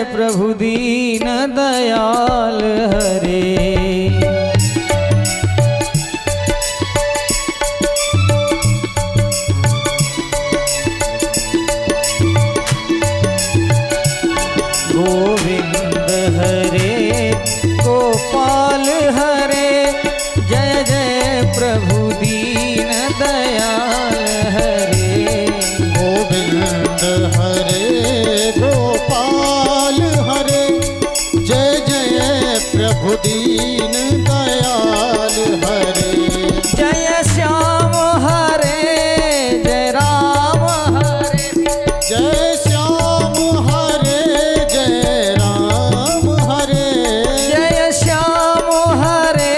प्रभु दीन दयाल हरे। गोविंद हरे गोपाल हरे, जय जय प्रभु दीन दयाल हरे। गोविंद हरे गोपाल हरे, जय जय प्रभु दीन दयाल हरे। जय श्याम हरे जय राम हरे, जय श्याम हरे जय राम हरे। जय श्याम हरे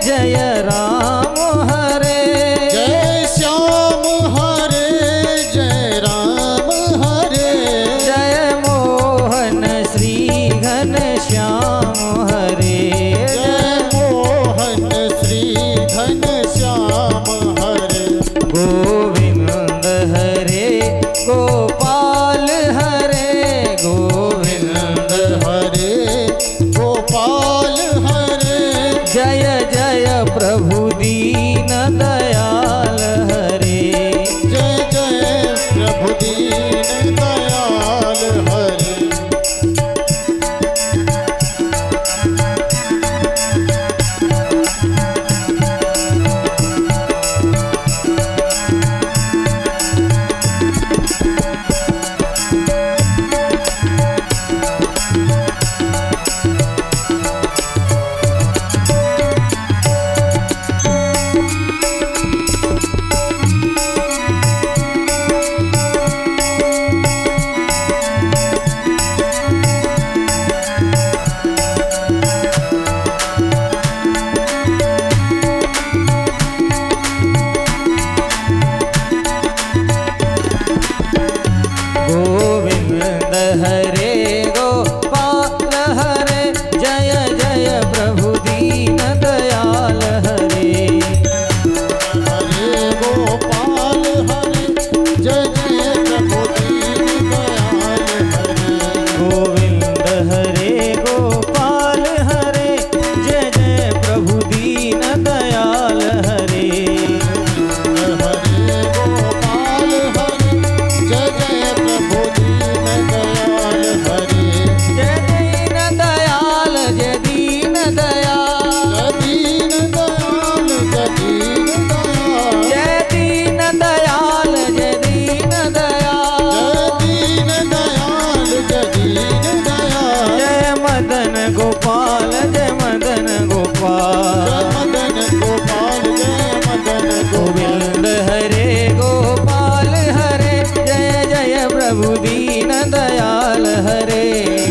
जय राम हरे। जय श्याम हरे जय राम हरे। जय मोहन श्री घन श्याम हरे। जय मोहन श्री घन श्याम हरे। गोविंद हरे गोपाल हरे, गोविंद हरे गोपाल हरे। जय जय प्रभु दीन दयाल हरे। जय जय प्रभु दीन दयाल हरे। गोविंद हरे गोपाल हरे, जय जय प्रभु दीन दयाल हरे। हरे गोपाल हरे, जय जय प्रभु दीन दयाल हरे। गोविंद हरे गोपाल हरे, जय जय प्रभु दीन दयाल हरे। हरे गोपाल हरे, जय जय प्रभु दीन दयाल हरे। जय दीन दयाल जय दीन दयाल, जय दीन दयाल जय दीन दयाल। जय दीन दयाल जय दीन दयाल। जय दीन दयाल जय दीन दयाल। जय मदन गोपाल जय मदन गोपाल। जय मदन गोपाल जय मदन गोपाल। गोविंद हरे गोपाल हरे, जय जय प्रभु दीन दयाल हरे।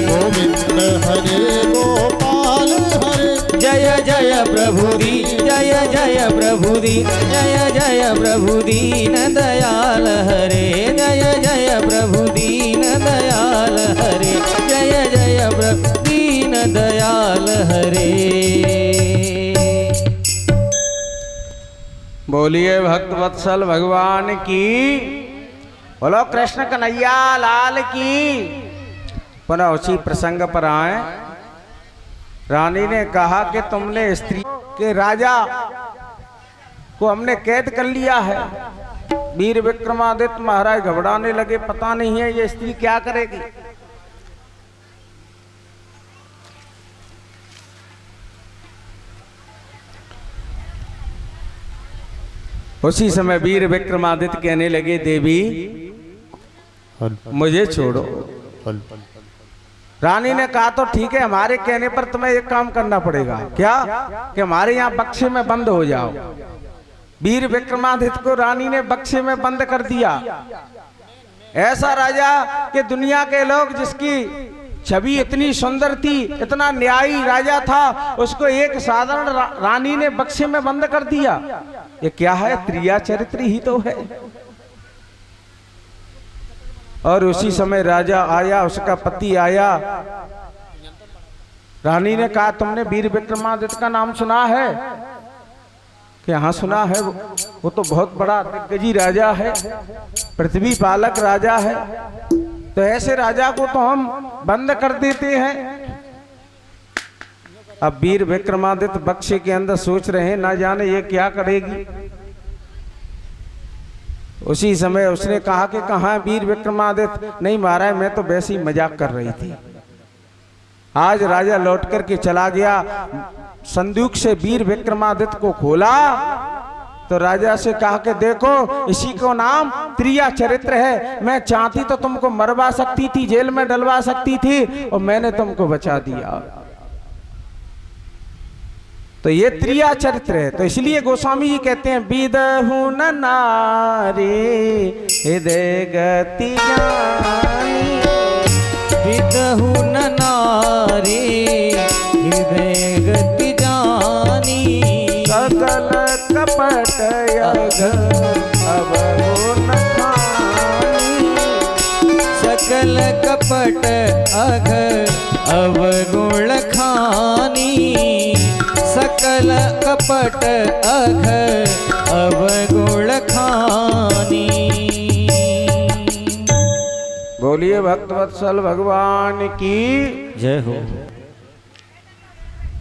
गोविंद हरे गोपाल हरे, जय जय प्रभु दी जय जय प्रभु दी, जय जय प्रभु दीन दयाल हरे। जय जय प्रभु दीन दयाल हरे, जय जय प्रभु दीन दयाल हरे। बोलिए भक्त वत्सल भगवान की, बोलो कृष्ण कन्हैया लाल की। पुनः उसी प्रसंग पर आए। रानी ने कहा कि तुमने स्त्री के राजा को हमने कैद कर लिया है। वीर विक्रमादित्य महाराज घबराने लगे, पता नहीं है ये स्त्री क्या करेगी। उसी समय वीर विक्रमादित्य कहने लगे, देवी मुझे छोड़ो। रानी ने कहा तो ठीक है, हमारे कहने पर तुम्हें एक काम करना पड़ेगा। क्या? कि हमारे यहाँ बक्से में बंद हो जाओ। वीर विक्रमादित्य को रानी ने बक्से में बंद कर दिया। ऐसा राजा कि दुनिया के लोग, जिसकी छवि इतनी सुंदर थी, इतना न्यायी राजा था, उसको एक साधारण रानी ने बक्से में बंद कर दिया। ये क्या है? त्रिया चरित्र ही तो है। और उसी समय राजा आया, उसका पति आया। रानी ने कहा, तुमने वीर विक्रमादित्य का नाम सुना है? कि हाँ सुना है, वो तो बहुत बड़ा दिग्गजी राजा है, पृथ्वी पालक राजा है। तो ऐसे राजा को तो हम बंद कर देते हैं। अब वीर विक्रमादित्य बक्से के अंदर सोच रहे हैं ना जाने ये क्या करेगी। उसी समय उसने कहा कि कहाँ वीर विक्रमादित्य? नहीं महाराज मैं तो वैसे ही मजाक कर रही थी। आज राजा लौट करके चला गया, संदूक से वीर विक्रमादित्य को खोला तो राजा से कहा कि देखो इसी को नाम त्रिया चरित्र है। मैं चाहती तो तुमको मरवा सकती थी, जेल में डलवा सकती थी, और मैंने तुमको बचा दिया। तो ये त्रिया चरित्र है। तो इसलिए गोस्वामी जी कहते हैं विदहु न नारी हृदय गति जानी, विदहु न नारी हृदय गति जानी, सकल कपट अवगुण खानी, सकल कपट अघ अवगुण खानी, सकल कपट अघ अवगुण खानी। बोलिए भक्तवत्सल भगवान की जय हो।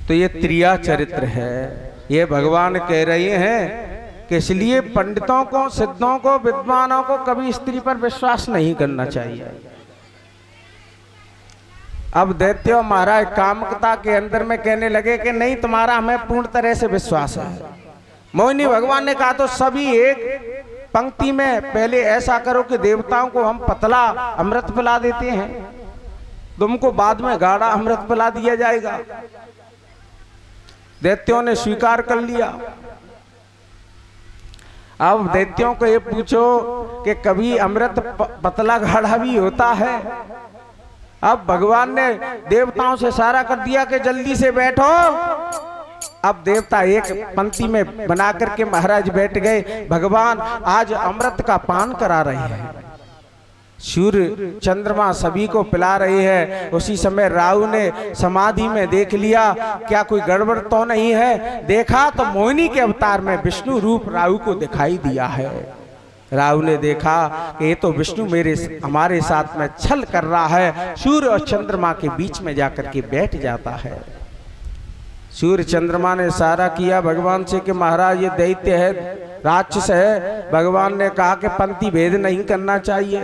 तो ये त्रिया चरित्र है। ये भगवान कह रहे हैं कि इसलिए पंडितों को, सिद्धों को, विद्वानों को कभी स्त्री पर विश्वास नहीं करना चाहिए। अब दैत्य महाराज कामकता के अंदर में कहने लगे कि नहीं तुम्हारा हमें पूर्ण तरह से विश्वास है। मोहिनी भगवान ने कहा तो सभी एक पंक्ति में पहले ऐसा करो कि देवताओं को हम पतला अमृत पिला देते हैं, तुमको बाद में गाढ़ा अमृत पिला दिया जाएगा। दैत्यों ने स्वीकार कर लिया। अब दैत्यों को ये पूछो कि कभी अमृत पतला गाढ़ा भी होता है? अब भगवान ने देवताओं से इशारा कर दिया कि जल्दी से बैठो। अब देवता एक पंक्ति में बना करके महाराज बैठ गए। भगवान आज अमृत का पान करा रहे हैं, सूर्य चंद्रमा सभी को पिला रहे हैं। उसी समय राहु ने समाधि में देख लिया क्या कोई गड़बड़ तो नहीं है। देखा तो मोहिनी के अवतार में विष्णु रूप राहु को दिखाई दिया है। राहु ने देखा कि ये तो विष्णु हमारे साथ में छल कर रहा है। सूर्य और चंद्रमा के बीच में जाकर के बैठ जाता है। सूर्य चंद्रमा ने इशारा किया भगवान से कि महाराज ये दैत्य है, राक्षस है। भगवान ने कहा कि पंक्ति भेद नहीं करना चाहिए,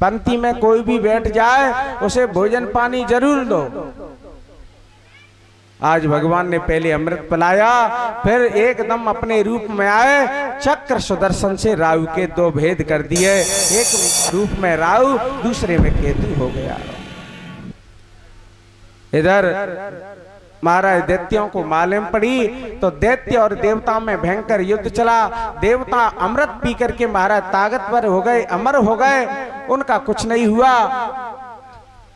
पंक्ति में कोई भी बैठ जाए उसे भोजन पानी जरूर दो। आज भगवान ने पहले अमृत पिलाया, फिर एकदम अपने रूप में आए, चक्र सुदर्शन से राहु के दो भेद कर दिए। एक रूप में राहु, दूसरे में केतु हो गया। इधर महाराज दैत्यों को मालूम पड़ी तो दैत्य और देवताओं में भयंकर युद्ध चला। देवता अमृत पी करके महाराज ताकतवर हो गए, अमर हो गए, उनका कुछ नहीं हुआ।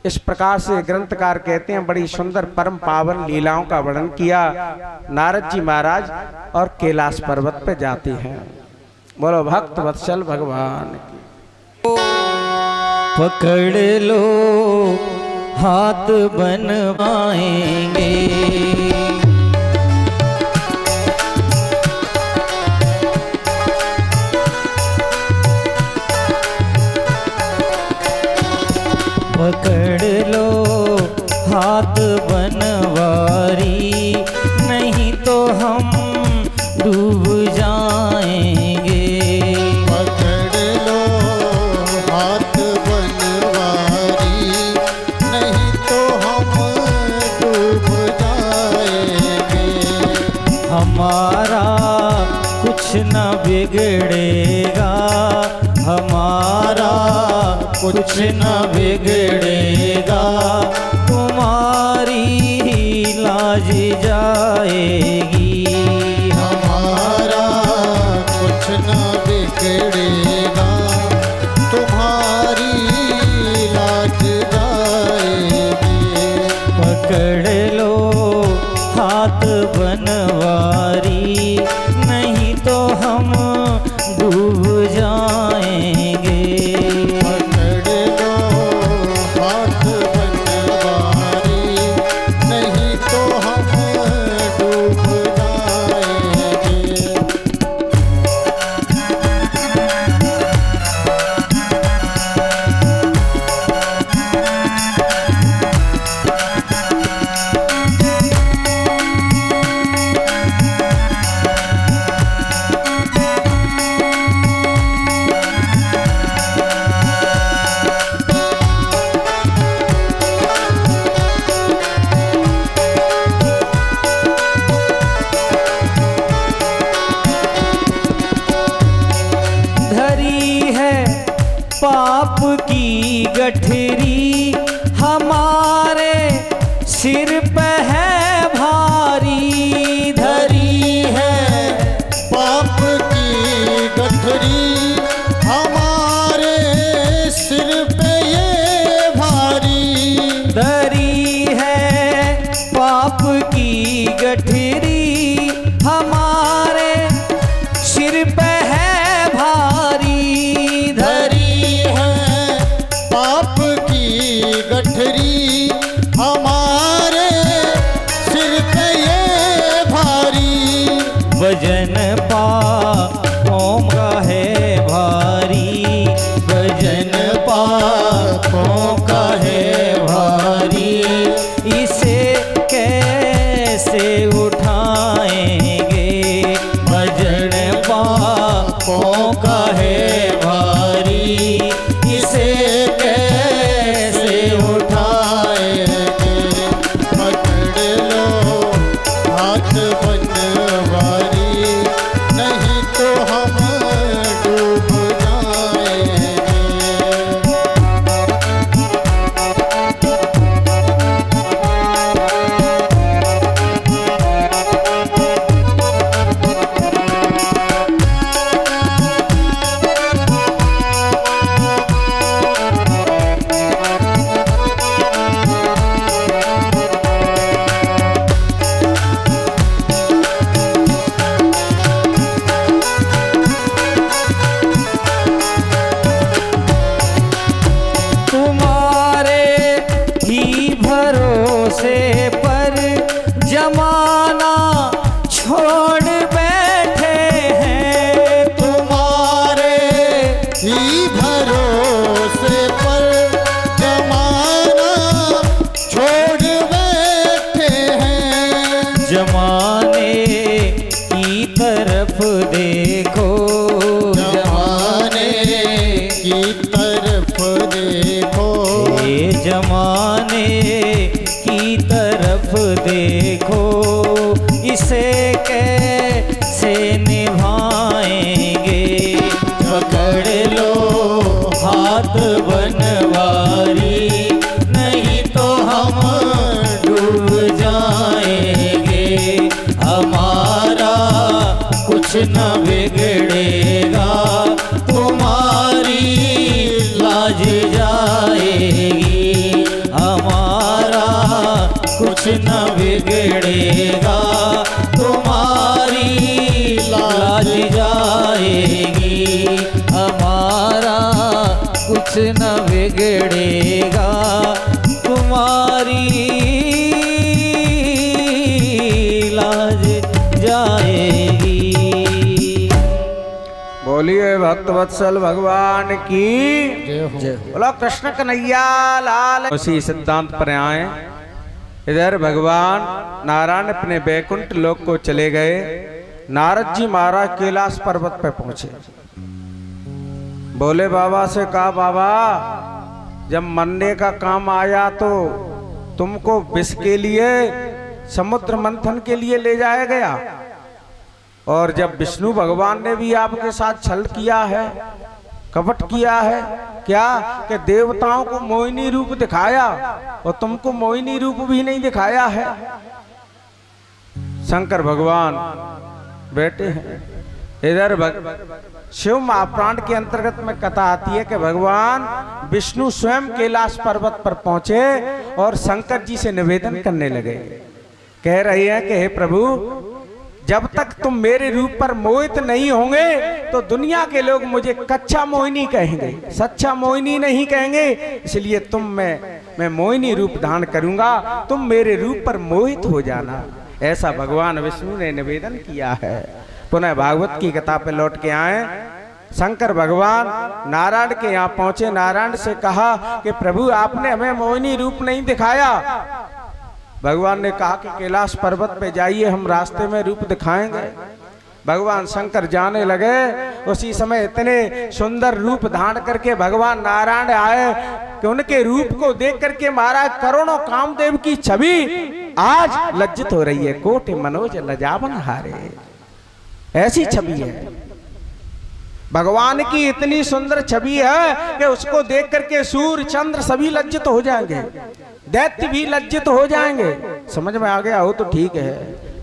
इस प्रकार से ग्रंथकार कहते हैं बड़ी सुंदर परम पावन लीलाओं का वर्णन किया। नारद जी महाराज और कैलाश पर्वत पे जाते हैं। बोलो भक्त वत्सल भगवान की। पकड़ लो हाथ बनवाएंगे, पकड़ लो हाथ बनवारी, नहीं तो हम डूब जाएंगे। पकड़ लो हाथ बनवारी, नहीं तो हम डूब जाएंगे। हमारा कुछ न बिगड़ेगा, हमारा कुछ न बिगड़ेगा, तुम्हारी लाज जाएगी। हमारा कुछ न बिगड़ेगा, तुम्हारी लाज जाएगी। पकड़ लो हाथ बनवारी, नहीं तो हम डूब जाएंगे। पकड़ लो हाथ बनवारी, नहीं तो हम डूब जाएंगे। पे है भारी, धरी है पाप की गठरी हमारे सिर पे ये भारी। धरी है पाप की गठरी हमारे सिर पे है भारी। धरी है पाप की गठरी हमारे सिर पे ये भारी। वजन पापों का है भारी, वजन पापों का है भारी, इसे कैसे उठाएंगे। वजन पापों का है भारी, इसे कैसे उठाएंगे। पकड़ लो हाथ बनवारी, नहीं तो हम डूब जाएंगे। तुम्हारे ही भरोसे पर जमाना छोड़ बैठे हैं। तुम्हारे ही भरोसे पर जमाना छोड़ बैठे हैं। जमाने की तरफ देखो, जमाने की तरफ देखो। ये जमाने की तरफ देखो, इसे कैसे निभाएंगे। पकड़ लो हाथ बनवारी, नहीं तो हम डूब जाएंगे। हमारा कुछ न बिगड़ेगा, तुम्हारी लाज जाएगी। हमारा कुछ न बिगड़ेगा, तुम्हारी लाज जाएगी। हमारा कुछ न बिगड़ेगा, तुम्हारी लाज जाएगी। बोलिए भक्त वत्सल भगवान की जय हो। बोलो कृष्ण कन्हैया लाल। उसी सिद्धांत पर आए। इधर भगवान नारायण अपने बैकुंठ लोक को चले गए। नारद जी महाराज कैलाश पर्वत पे पहुंचे। बोले बाबा से कहा, बाबा जब मरने का काम आया तो तुमको विष के लिए समुद्र मंथन के लिए ले जाया गया, और जब विष्णु भगवान ने भी आपके साथ छल किया है, कपट किया है, क्या कि देवताओं को मोहिनी रूप दिखाया और तुमको मोहिनी रूप भी नहीं दिखाया है। शंकर भगवान बैठे हैं। इधर शिव महापुराण के अंतर्गत में कथा आती है कि भगवान विष्णु स्वयं कैलाश पर्वत पर पहुंचे और शंकर जी से निवेदन करने लगे। कह रहे हैं कि हे प्रभु, जब तक तुम मेरे रूप पर मोहित नहीं होंगे तो दुनिया के लोग मुझे कच्चा मोहिनी कहेंगे, सच्चा मोहिनी नहीं कहेंगे। इसलिए मैं मोहिनी रूप धारण करूंगा, तुम मेरे रूप पर मोहित हो जाना। ऐसा भगवान विष्णु ने निवेदन किया है। पुनः भागवत की कथा पे लौट के आए। शंकर भगवान नारायण के यहाँ पहुंचे। नारायण से कहा कि प्रभु आपने हमें मोहिनी रूप नहीं दिखाया। भगवान ने कहा कि कैलाश पर्वत पे जाइए, हम रास्ते में रूप दिखाएंगे। भगवान शंकर जाने लगे। उसी समय इतने सुंदर रूप धारण करके भगवान नारायण आए कि उनके रूप को देख करके महाराज करोड़ों कामदेव की छवि आज लज्जित हो रही है। कोटि मनोज लजावन हारे, ऐसी छवि है भगवान की। इतनी सुंदर छवि है कि उसको देख करके सूर्य चंद्र सभी लज्जित हो जाएंगे, दैत्य भी लज्जित हो जाएंगे, समझ में आ गया हो तो ठीक है,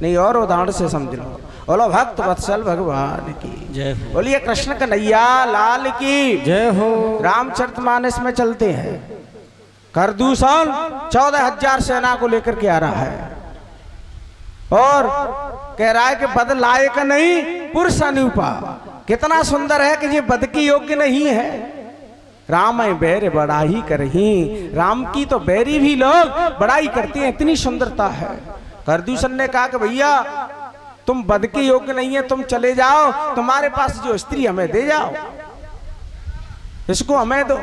नहीं और उदाहरण से समझ लो। बोलो भक्त वत्सल भगवान की जय हो। बोलिए कृष्ण कन्हैया लाल की जय हो। रामचरितमानस में चलते हैं, करदूषण 14,000 सेना को लेकर के आ रहा है और कह रहा है कि बद लायक नहीं पुरुष अनुपा। कितना सुंदर है कि ये बद की योग्य नहीं है। राम बैर बड़ाई करही, राम की तो बैरी भी लोग बड़ाई करते हैं, इतनी सुंदरता है। करदूषण ने कहा कि भैया तुम बद के योग्य नहीं है, तुम चले जाओ, तुम्हारे पास जो स्त्री हमें दे जाओ, इसको हमें दो।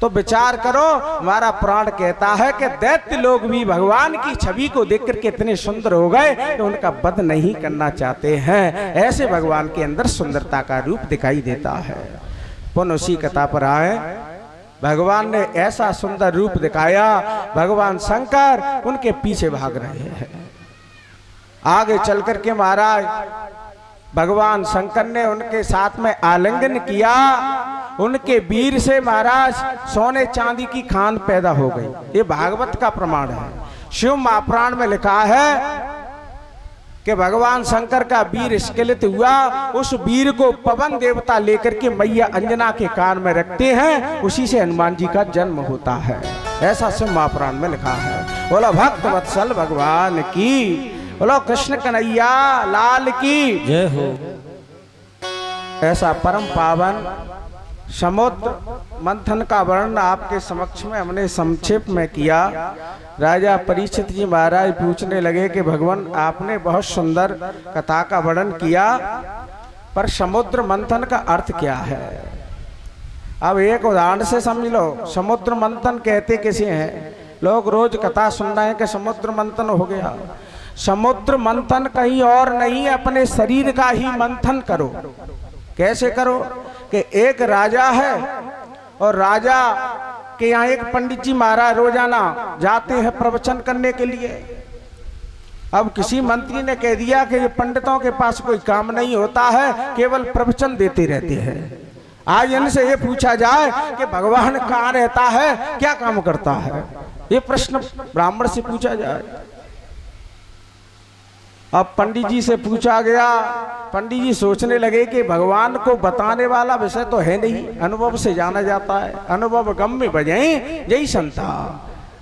तो विचार करो, हमारा पुराण कहता है कि दैत्य लोग भी भगवान की छवि को देख करके इतने सुंदर हो गए कि उनका वध नहीं करना चाहते हैं। ऐसे भगवान के अंदर सुंदरता का रूप दिखाई देता है। पुनः उसी कथा पर आए, भगवान ने ऐसा सुंदर रूप दिखाया, भगवान शंकर उनके पीछे भाग रहे हैं। आगे चल करके महाराज भगवान शंकर ने उनके साथ में आलिंगन किया, उनके वीर से महाराज सोने चांदी की खान पैदा हो गई। ये भागवत का प्रमाण है। शिव महापुराण में लिखा है कि भगवान शंकर का वीर स्खलित हुआ, उस वीर को पवन देवता लेकर के मैया अंजना के कान में रखते हैं, उसी से हनुमान जी का जन्म होता है। ऐसा शिव महापुराण में लिखा है। बोलो भक्त वत्सल भगवान की, बोलो कृष्ण कन्हैया लाल की जय हो। ऐसा परम पावन समुद्र मंथन का वर्णन आपके समक्ष में हमने संक्षेप में किया। राजा परीक्षित जी महाराज पूछने लगे कि भगवान आपने बहुत सुंदर कथा का वर्णन किया, पर समुद्र मंथन का अर्थ क्या है? अब एक उदाहरण से समझ लो। समुद्र मंथन कहते किसे हैं? लोग रोज कथा सुन रहे हैं कि समुद्र मंथन हो गया। समुद्र मंथन कहीं और नहीं, अपने शरीर का ही मंथन करो। कैसे करो? कि एक राजा है और राजा के यहाँ एक पंडित जी महाराज रोजाना जाते हैं प्रवचन करने के लिए। अब किसी मंत्री ने कह दिया कि ये पंडितों के पास कोई काम नहीं होता है, केवल प्रवचन देते रहते हैं। आज इनसे ये पूछा जाए कि भगवान कहाँ रहता है, क्या काम करता है, ये प्रश्न ब्राह्मण से पूछा जाए। अब पंडित जी से पूछा गया, पंडित जी सोचने लगे कि भगवान को बताने वाला विषय तो है नहीं, अनुभव से जाना जाता है। अनुभव गम्य बजाई यही संता,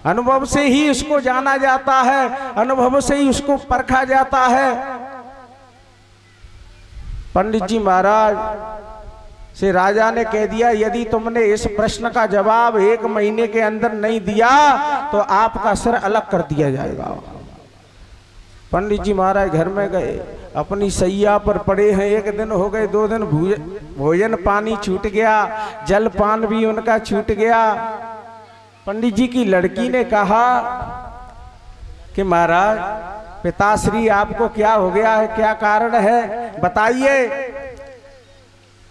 अनुभव से ही उसको जाना जाता है, अनुभव से ही उसको परखा जाता है। पंडित जी महाराज से राजा ने कह दिया, यदि तुमने इस प्रश्न का जवाब 1 महीने के अंदर नहीं दिया तो आपका सिर अलग कर दिया जाएगा। पंडित जी महाराज घर में गए, अपनी सैया पर पड़े हैं। 1 दिन हो गए, 2 दिन भोजन पानी छूट गया, जल पान भी उनका छूट गया। पंडित जी की लड़की ने कहा कि महाराज पिताश्री आपको क्या हो गया है, क्या कारण है, बताइए।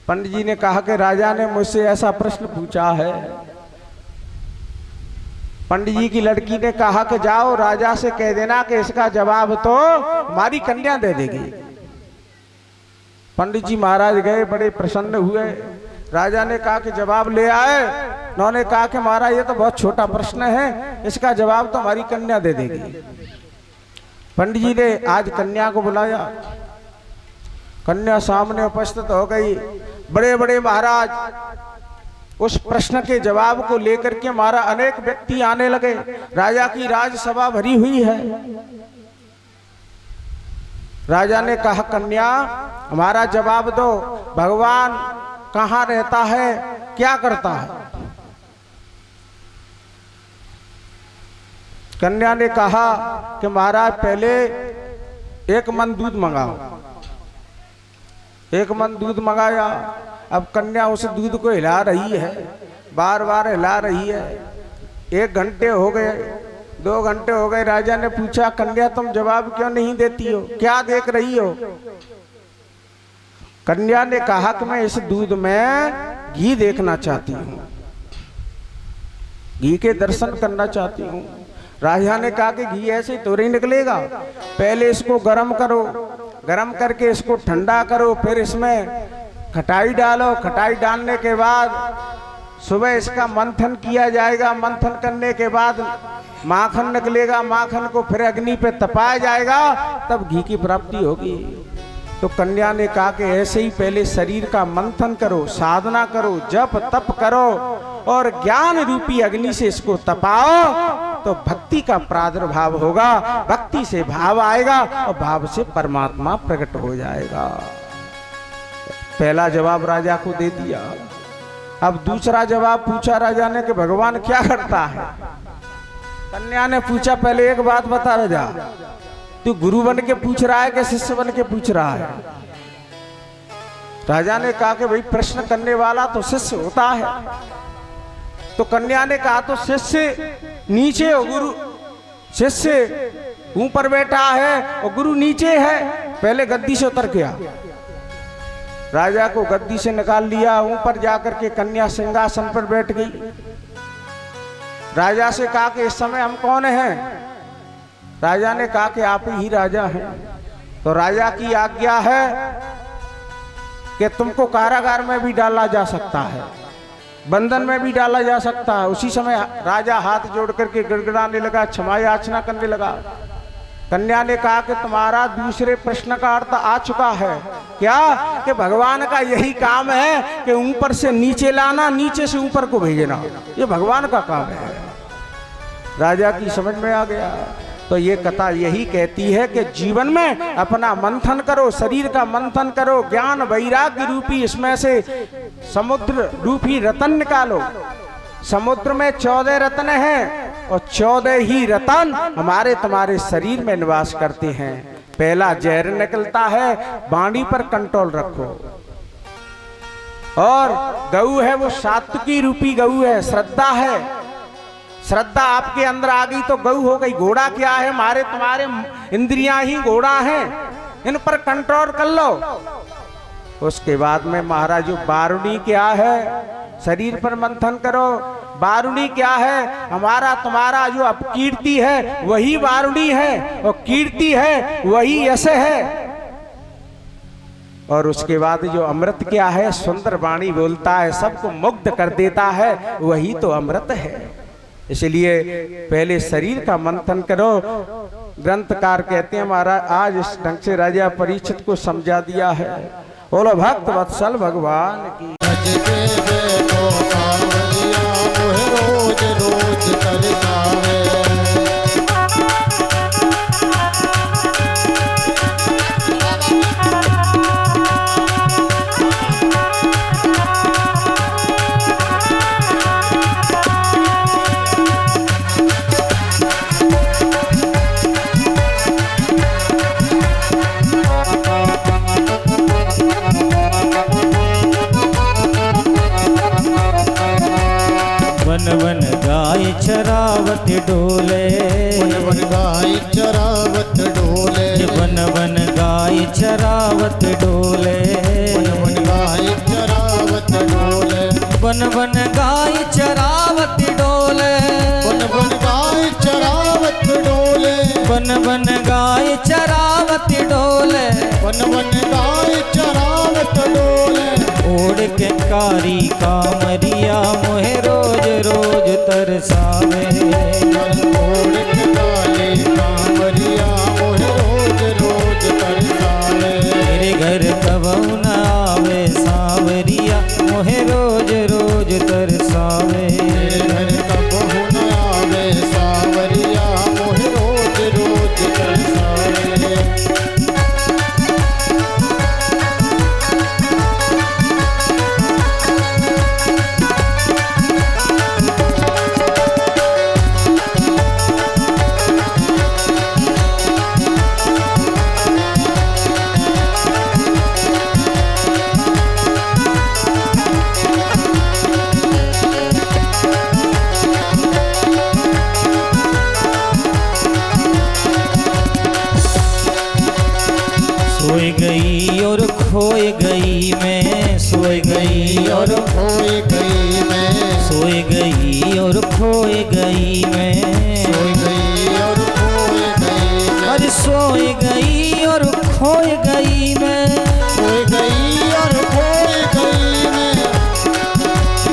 पंडित जी ने कहा कि राजा ने मुझसे ऐसा प्रश्न पूछा है। पंडित जी की लड़की ने कहा कि जाओ राजा से कह देना कि इसका जवाब तो हमारी कन्या दे देगी। पंडित जी महाराज गए, बड़े प्रसन्न हुए। राजा ने कहा कि जवाब ले आए। उन्होंने कहा कि महाराज ये तो बहुत छोटा प्रश्न है, इसका जवाब तो हमारी कन्या दे देगी। पंडित जी ने आज कन्या को बुलाया, कन्या सामने उपस्थित हो गई। बड़े बड़े महाराज उस प्रश्न के जवाब को लेकर के हमारा अनेक व्यक्ति आने लगे। राजा की राजसभा भरी हुई है। राजा ने कहा कन्या हमारा जवाब दो, भगवान कहाँ रहता है, क्या करता है? कन्या ने कहा कि महाराज पहले 1 मन दूध मंगाओ। 1 मन दूध मंगाया। अब कन्या उस दूध को हिला रही है, बार बार हिला रही है। 1 घंटे हो गए, 2 घंटे हो गए। राजा ने पूछा कन्या तुम जवाब क्यों नहीं देती हो, क्या देख रही हो? कन्या ने कहा कि मैं इस दूध में घी देखना चाहती हूँ, घी के दर्शन करना चाहती हूँ। राजा ने कहा कि घी ऐसे तो नहीं निकलेगा, पहले इसको गर्म करो, गर्म करके इसको ठंडा करो, फिर इसमें खटाई डालो। खटाई डालने के बाद सुबह इसका मंथन किया जाएगा। मंथन करने के बाद माखन निकलेगा, माखन को फिर अग्नि पे तपाया जाएगा, तब घी की प्राप्ति होगी। तो कन्या ने कहा कि ऐसे ही पहले शरीर का मंथन करो, साधना करो, जप तप करो और ज्ञान रूपी अग्नि से इसको तपाओ, तो भक्ति का प्रादुर्भाव होगा, भक्ति से भाव आएगा और भाव से परमात्मा प्रकट हो जाएगा। पहला जवाब राजा को दे दिया। अब दूसरा जवाब पूछा राजा ने कि भगवान क्या करता है। कन्या ने पूछा, पहले एक बात बता राजा, तू गुरु बन के पूछ रहा है कि शिष्य बन के पूछ रहा है। राजा ने कहा कि भाई प्रश्न करने वाला तो शिष्य होता है। तो कन्या ने कहा तो शिष्य नीचे हो, गुरु शिष्य ऊपर बैठा है और गुरु नीचे है। पहले गद्दी से उतर गया, राजा को गद्दी से निकाल लिया, ऊपर जाकर के कन्या सिंहासन पर बैठ गई। राजा से कहा कि इस समय हम कौन हैं। राजा ने कहा कि आप ही राजा हैं। तो राजा की आज्ञा है कि तुमको कारागार में भी डाला जा सकता है, बंधन में भी डाला जा सकता है। उसी समय राजा हाथ जोड़ करके गिड़गिड़ाने लगा, क्षमा याचना करने लगा। कन्या ने कहा कि तुम्हारा दूसरे प्रश्न का अर्थ आ चुका है। क्या? कि भगवान का यही काम है कि ऊपर से नीचे लाना, नीचे से ऊपर को भेजना, ये भगवान का काम है। राजा की समझ में आ गया। तो ये कथा यही कहती है कि जीवन में अपना मंथन करो, शरीर का मंथन करो, ज्ञान वैराग्य रूपी इसमें से समुद्र रूपी रतन निकालो। समुद्र में 14 रत्न हैं और 14 ही रतन हमारे तुम्हारे शरीर में निवास करते हैं। पहला जहर निकलता है, वाणी पर कंट्रोल रखो। और गऊ है वो सात्विकी रूपी गऊ है, श्रद्धा है। श्रद्धा आपके अंदर आ गई तो गऊ हो गई। घोड़ा क्या है? हमारे तुम्हारे इंद्रियां ही घोड़ा हैं, इन पर कंट्रोल कर लो। उसके बाद में महाराज वारुणी क्या है? शरीर पर मंथन करो। वारुणी क्या है? हमारा तुम्हारा जो अपकीर्ति है वही वारुणी है, और कीर्ति है वही यश है। और उसके बाद जो अमृत क्या है? सुंदर वाणी बोलता है, सबको मुग्ध कर देता है, वही तो अमृत है। इसलिए पहले शरीर का मंथन करो। ग्रंथकार कहते हैं महाराज आज इस ढंग से राजा परीक्षित को समझा दिया है। बोलो भक्त वत्सल भगवान की। रोज रोज तरसावे। वन वन गाय चरावत डोले, वन वन गाय चरावत डोले, वन वन गाय चरावत डोले, वन वन गाय चरावत डोले, वन वन गाय चरावत डोले, वन वन गाय चरावत डोले, वन वन गाय चरावत डोले, वन वन गाय चरावत डोले। ओढ़ के कारी कामरिया मोहे रोज रोज तरसावे। ओढ़ के काली कांवरिया मोहे रोज रोज तरसावे। मेरे घर कबहू न आवे सांवरिया मोहे रोज रोज तरसावे। मेरे घर कबहू न आवे सांवरिया मोहे रोज रोज तरसावे। सोई गई और खोई गई मैं, सोई गई और खोई गई मैं, सोई गई और खोई गई मैं, सोई गई और खोई गई मैं, अरे सोई गई और खोई गई मैं, सोई गई और खोई गई मैं।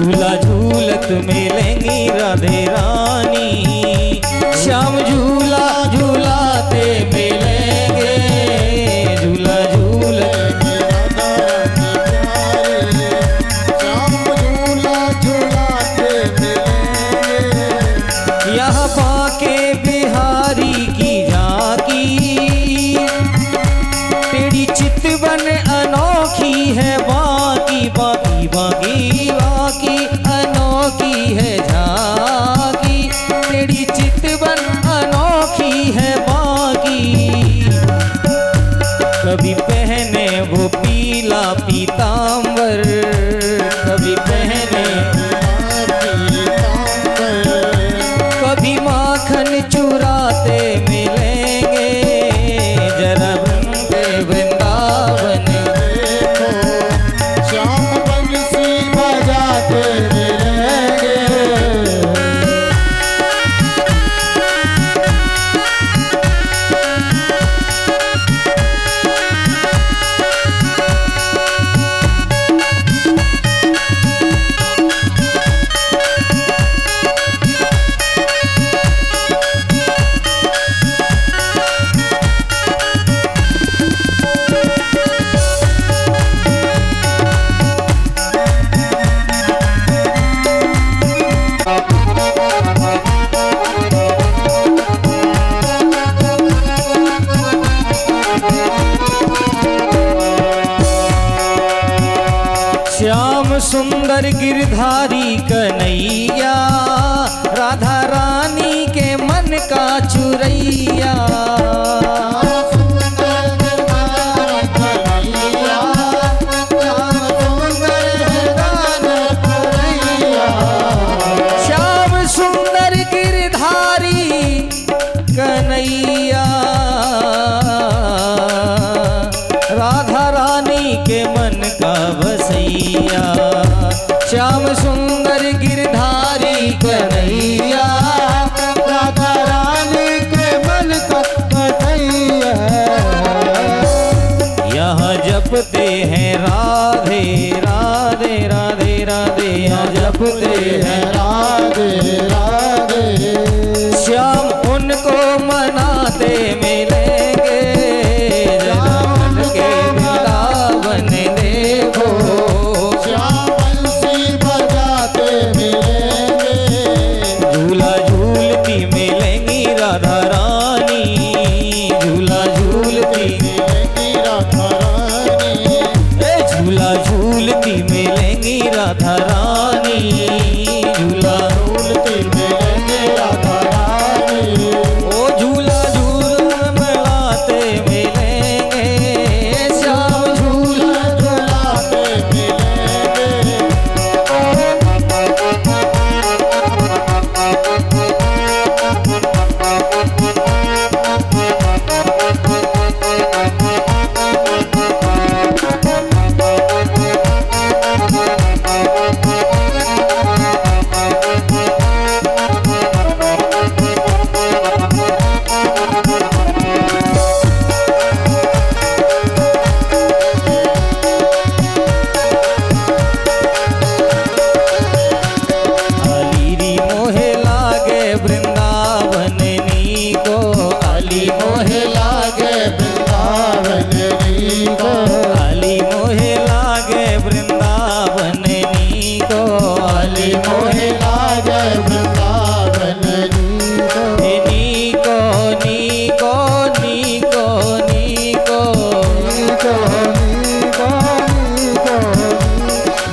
झूला झूलत मिलेंगी राधे रानी, श्याम झूला झूलाते मिलेंगे, झूला झूलत यहाँ बाके बिहारी की झांकी, तेरी चितवन अनोखी है बाकी बाकी बाकी बाकी अनोखी है झांकी, तेरी चितवन अनोखी है बाकी। कभी पहने वो पीला पीतांबर, कभी पहने कभी माखन चुराते मिलेंगे, जरा बंदे वृंदावन देखो श्याम बंसी बजाते मिलेंगे। श्याम सुंदर गिरधारी कन्हैया, राधा रानी के मन का चुरैया। श्याम सुंदर गिरधारी कन्हैया, राधा रानी के मन का बसैया। श्याम सुंदर गिरधारी कन्हैया, राधा रानी के मन का बसैया। यहाँ जपते हैं राधे राधे राधे राधे, यहाँ जपते हैं राधे राधे, श्याम उनको मनाते मिलेंगे, जन्म के वृंदावन देखो, श्याम बंसी बजाते मिलेंगे। झूला झूलती मिलेंगी राधा रानी, झूला झूलती मिलेंगी राधा रानी, झूला झूलती मिलेंगी राधा रानी, झूला झूलती मिलेंगी राधा रानी। ओ झूला झूल मिलाते मिलेंगे, श्याम झूला झूलाते मिलेंगे। अलीरी मोहे लागे वृंदावन नी को, अली मोहे लागे वृंदावन नी को, अली मोहे लागे वृंदावन नी को, अली मोहे लागे वृंदावन नी को। नी को नी को नी को नी को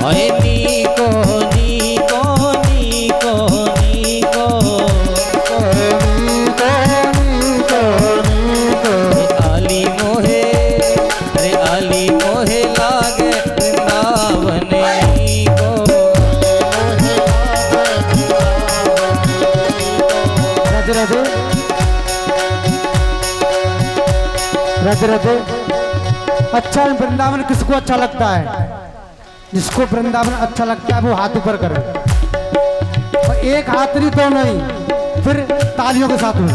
ओए नी को नी को नी को नी को, अली मोहे अरे अली मोहे लागे वृंदावन नी को। राधे राधे राधे राधे। अच्छा वृंदावन किसको अच्छा लगता है? जिसको वृंदावन अच्छा लगता है वो हाथ ऊपर करे, और एक हाथ नहीं तो नहीं, फिर तालियों के साथ में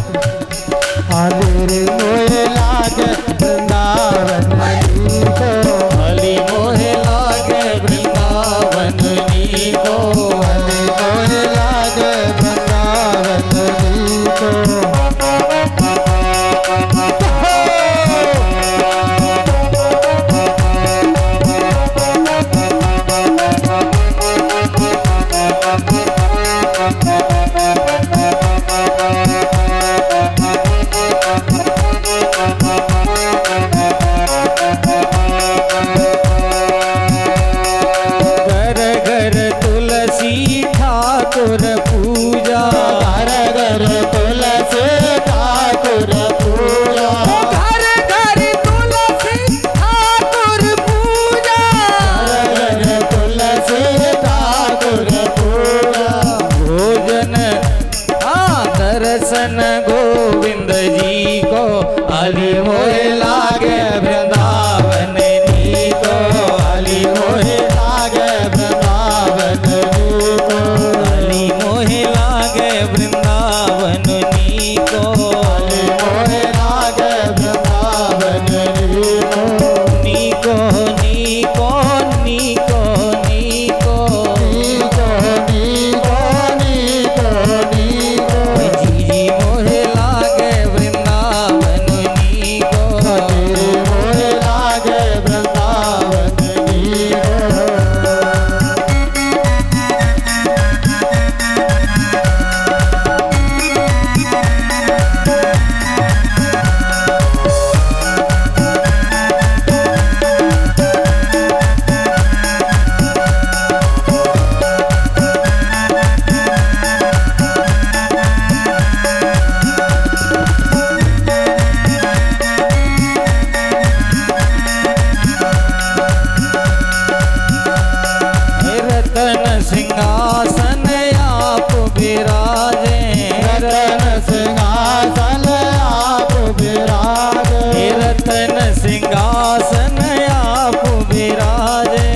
अली रे मोहे लागे वृंदावन नी को, अली मोहे लागे वृंदावन नी को अली मोहे लागे वृंदावन जी को। घर घर तुलसी ठाकुर पूजा घर घर तुलसी ठाकुर पूजा। घर घर तुलसी ठाकुर पूजा घर घर तुलसी ठाकुर पूजा। भोजन दर्शन गोविंद जी को अली मोहे लागे वृंदावन जी को अली मोहे लागे वृंदावन जी को। अली मोहे लागे वृंदावन जी को अली मोहे लागे वृंदावन जी को। नीको नीको नीको नीको नीको नीको नीको नीको। जी मोहे लागे वृंदावन जी को तेरे मोहे लागे वृंदावन जी को। रतन सिंहासन आप विराजे रतन सिंहासन आप विराजे। रतन सिंहासन आप विराजे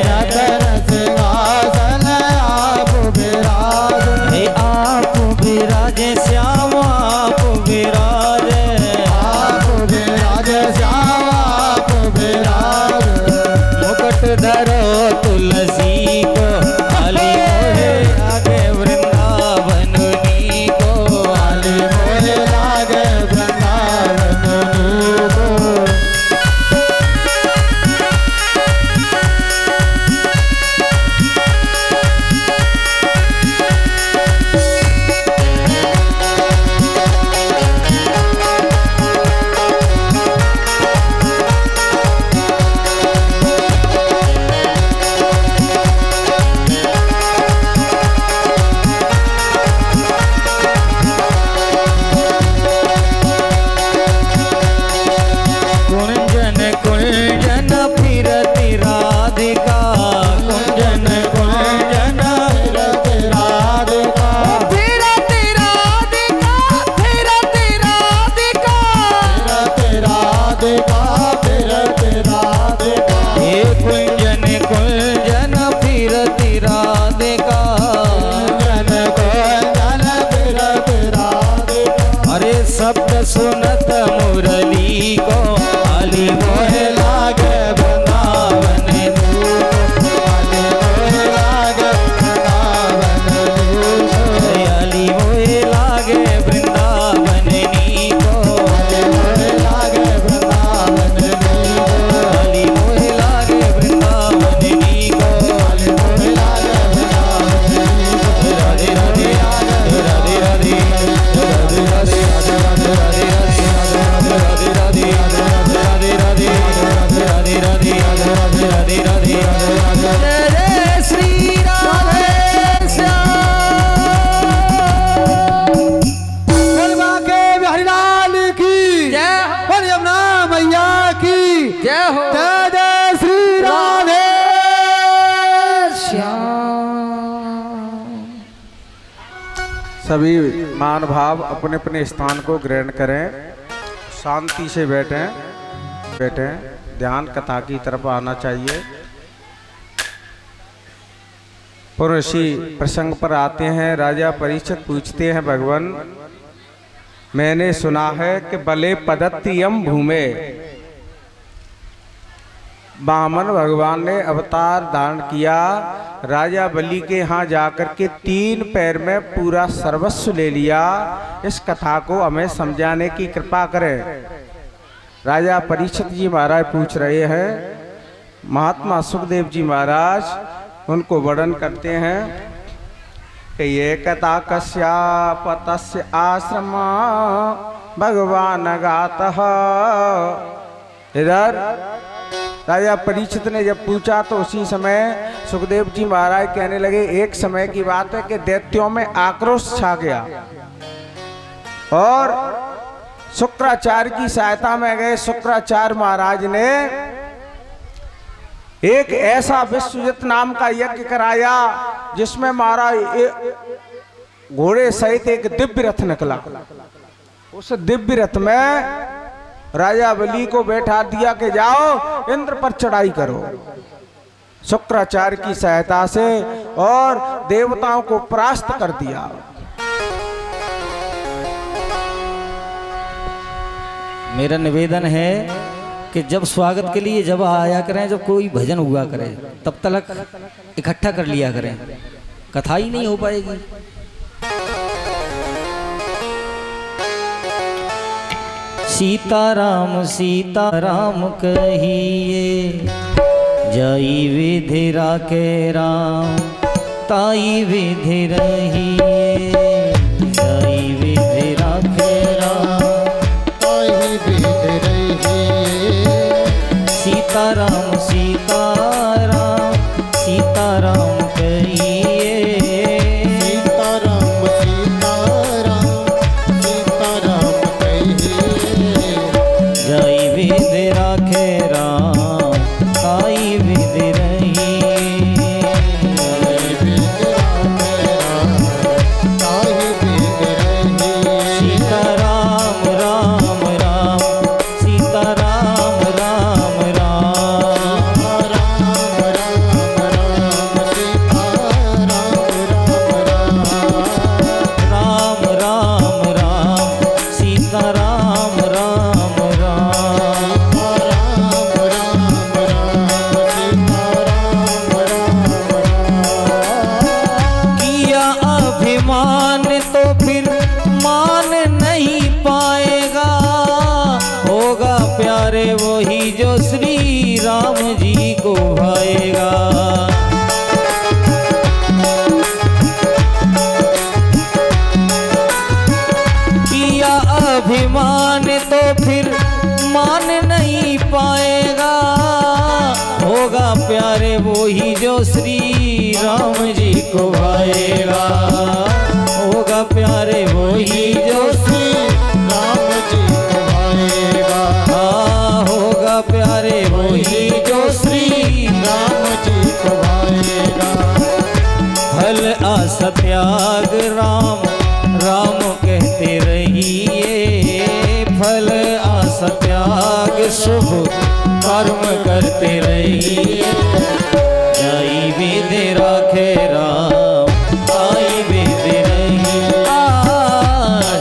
रतन सिंहासन आप विराजे। आप विराजे श्याम आप विराजे आप विराजे श्याम आप विराजे। मुकुट धरो तुलसी को अली मोहे लागे वृंदावन जी को अली मोहे लागे वृंदावन जी को। कुंजन कुंजन फिरती राधिका कुंजन कुंजन फिरति राधिका। फिरती राधिका फिरती राधिका फिरति राधिका फिरति राधिका। हे कुंजन कुंजन फिरती राधिका जन को जन फिरति राधिका। अरे शब्द सुनत मुरली को अली मोहे लागे वृंदावन जी अली मोहे लागे वृंदावन जी को। अली मोहे लागे वृंदावन जी को अली मोहे लागे वृंदावन जी को। अली मोहे लागे वृंदावन जी को अली मोहे लागे वृंदावन जी को। राधे राधे राधे राधे राधे राधे राधे राधे राधे राधे राधे राधे राधे राधे राधे राधे राधे जय जय श्री राधे श्याम गरबा के बिहारी लाल की जय हो। बोल यमुना मैया की जय हो जय जय श्री राधे सभी मान भाव अपने अपने स्थान को ग्रहण करें, शांति से बैठें, ध्यान कथा की तरफ आना चाहिए। पुनः इसी प्रसंग पर आते हैं। राजा परीक्षित पूछते हैं, भगवान मैंने सुना है कि बले पदत्ति यम भूमे, वामन भगवान ने अवतार धारण किया, राजा बलि के यहाँ जाकर के 3 पैर में पूरा सर्वस्व ले लिया। इस कथा को हमें समझाने की कृपा करें। राजा परीक्षित जी महाराज पूछ रहे हैं, महात्मा सुखदेव जी महाराज उनको वर्णन करते हैं कि ये कथा कश्यप तस्य आश्रम भगवान गातः। इधर राजा परीक्षित ने जब पूछा तो उसी समय सुखदेव जी महाराज कहने लगे, एक समय की बात है कि दैत्यों में आक्रोश छा गया और शुक्राचार्य की सहायता में गए। शुक्राचार्य महाराज ने एक ऐसा विश्वजित नाम का यज्ञ कराया जिसमें महाराज घोड़े सहित एक दिव्य रथ निकला। उस दिव्य रथ में राजा बलि को बैठा दिया कि जाओ इंद्र पर चढ़ाई करो शुक्राचार्य की सहायता से, और देवताओं को परास्त कर दिया। मेरा निवेदन है कि जब स्वागत के लिए जब आया करें, जब कोई भजन हुआ करे तब तक इकट्ठा कर लिया करें, कथा ही नहीं हो पाएगी। सीताराम सीताराम कहिए, जाई विधि राखे राम, ताई विधि रहिए, जाई विधि राखे राम, ताहि विधि रहिए। सीताराम सीताराम सीताराम कहिए, सीताराम सीताराम सीताराम कहिए। जाई विधि राखे राम, ताई विधि रहिए, ताहि विधि राखे राम, ताहि विधि रहिए। सीताराम राम राम सीताराम राम राम, राम राम राम सीताराम राम राम। राम राम राम सीताराम राम राम। राम राम राम सीताराम राम। किया अभिमान तो फिर मान नहीं पाएगा, होगा प्यारे वही जो श्री राम जी को भाएगा। किया अभिमान तो फिर मान नहीं पाएगा, होगा प्यारे वही जो श्री राम जी को भाएगा, होगा प्यारे वही जो श्री राम जी को भाएगा। हाँ, होगा प्यारे वही जो श्री राम जी को भाएगा। फल आशा त्याग राम राम कहते रहिए, फल आशा त्याग शुभ कर्म करते रहिए। जाई विधि राखे राम, ताई विधि रहिए,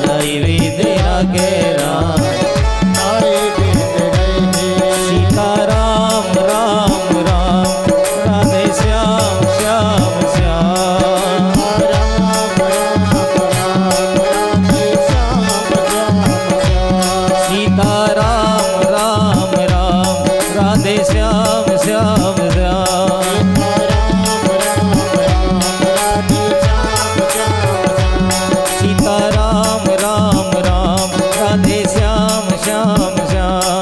जाई विधि राखे राम, ताहि विधि रहिए। सीताराम राम राम, राधे श्याम श्याम श्याम। राम राम राम राधे श्याम श्याम श्याम। सीताराम राम राम, राधे श्याम श्याम श्याम। राम राम राम राधे श्याम श्याम श्याम। सीताराम राम राम, राधे श्याम श्याम श्याम।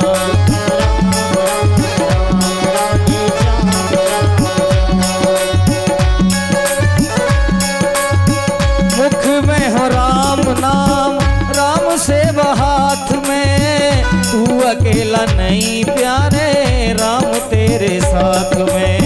मुख में हो राम नाम, राम सेवा हाथ में, तू अकेला नहीं प्यारे राम तेरे साथ में।